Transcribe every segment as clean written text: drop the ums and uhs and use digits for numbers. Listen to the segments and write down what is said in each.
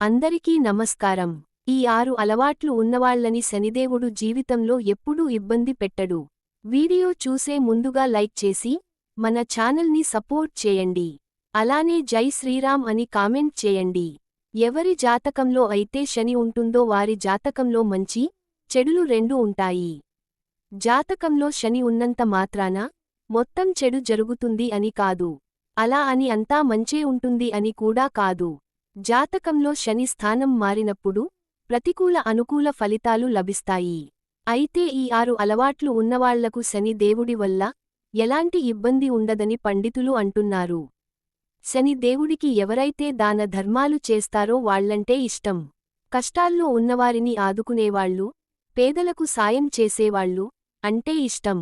అందరికీ నమస్కారం. ఈ 6 అలవాట్లు ఉన్నవాళ్లని శనిదేవుడు జీవితంలో ఎప్పుడూ ఇబ్బంది పెట్టడు. వీడియో చూసే ముందుగా లైక్ చేసి, మన ఛానల్ని సపోర్ట్ చేయండి. అలానే జై శ్రీరామ్ అని కామెంట్ చేయండి. ఎవరి జాతకంలో అయితే శని ఉంటుందో వారి జాతకంలో మంచి, చెడులు రెండూ ఉంటాయి. జాతకంలో శని ఉన్నంత మాత్రాన మొత్తం చెడు జరుగుతుంది అని కాదు. అలా అని అంతా మంచే ఉంటుంది అని కూడా కాదు. జాతకంలో శని స్థానం మారినప్పుడు ప్రతికూల అనుకూల ఫలితాలు లభిస్తాయి. అయితే ఈ 6 అలవాట్లు ఉన్నవాళ్లకు శని దేవుడి వల్ల ఎలాంటి ఇబ్బంది ఉండదని పండితులు అంటున్నారు. శని దేవుడికి ఎవరైతే దాన ధర్మాలు చేస్తారో వాళ్లంటే ఇష్టం. కష్టాల్లో ఉన్నవారిని ఆదుకునేవాళ్లు, పేదలకు సాయం చేసేవాళ్లు అంటే ఇష్టం.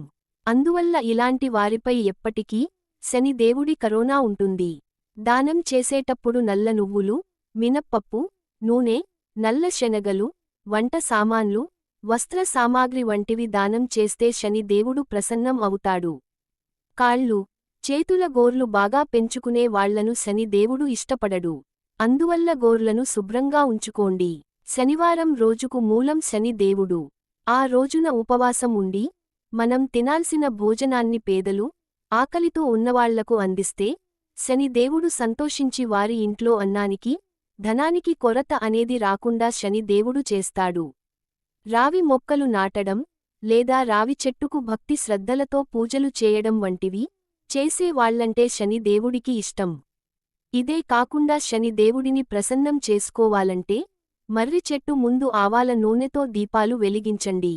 అందువల్ల ఇలాంటి వారిపై ఎప్పటికీ శని దేవుడి కరోనా ఉంటుంది. దానం చేసేటప్పుడు నల్ల నువ్వులు, మినప్పప్పు, నూనె, నల్ల శనగలు, వంట సామాన్లు, వస్త్ర సామాగ్రి వంటివి దానం చేస్తే శని దేవుడు ప్రసన్నం అవుతాడు. కాళ్ళు, చేతుల గోర్లు బాగా పెంచుకునే వాళ్లను శని దేవుడు ఇష్టపడడు. అందువల్ల గోర్లను శుభ్రంగా ఉంచుకోండి. శనివారం రోజుకు మూలం శని దేవుడు. ఆ రోజున ఉపవాసం ఉండి మనం తినాల్సిన భోజనాన్ని పేదలు, ఆకలితో ఉన్నవాళ్లకు అందిస్తే శని దేవుడు సంతోషించి వారి ఇంట్లో అన్నానికి, ధనానికి కొరత అనేది రాకుండా శని దేవుడు చేస్తాడు. రావి మొక్కలు నాటడం, లేదా రావి చెట్టుకు భక్తి శ్రద్ధలతో పూజలు చేయడం వంటివి చేసే వాళ్లంటే శని దేవుడికి ఇష్టం. ఇదే కాకుండా శని దేవుడిని ప్రసన్నం చేసుకోవాలంటే మర్రి చెట్టు ముందు ఆవాల నూనెతో దీపాలు వెలిగించండి.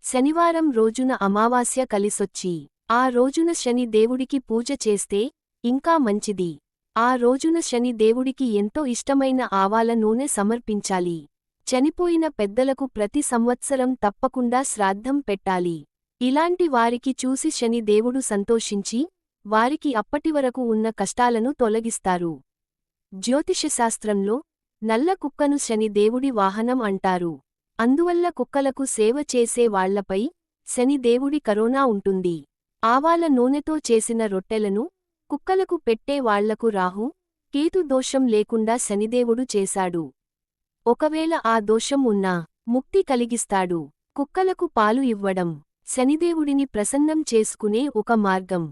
శనివారం రోజున అమావాస్య కలిసొచ్చి ఆ రోజున శని దేవుడికి పూజ చేస్తే ఇంకా మంచిది. ఆ రోజున శని దేవుడికి ఎంతో ఇష్టమైన ఆవాల నూనె సమర్పించాలి. చనిపోయిన పెద్దలకు ప్రతి సంవత్సరం తప్పకుండా శ్రాద్ధం పెట్టాలి. ఇలాంటి వారికి చూసి శని దేవుడు సంతోషించి వారికి అప్పటివరకు ఉన్న కష్టాలను తొలగిస్తారు. జ్యోతిషశాస్త్రంలో నల్ల కుక్కను శని దేవుడి వాహనం అంటారు. అందువల్ల కుక్కలకు సేవ చేసే వాళ్లపై శని దేవుడి కరోనా ఉంటుంది. ఆవాల నూనెతో చేసిన రొట్టెలను కుక్కలకు పెట్టే వాళ్లకు రాహు, కేతు దోషం లేకుండా శనిదేవుడు చేశాడు. ఒకవేళ ఆ దోషం ఉన్నా ముక్తి కలిగిస్తాడు. కుక్కలకు పాలు ఇవ్వడం శనిదేవుడిని ప్రసన్నం చేసుకునే ఒక మార్గం.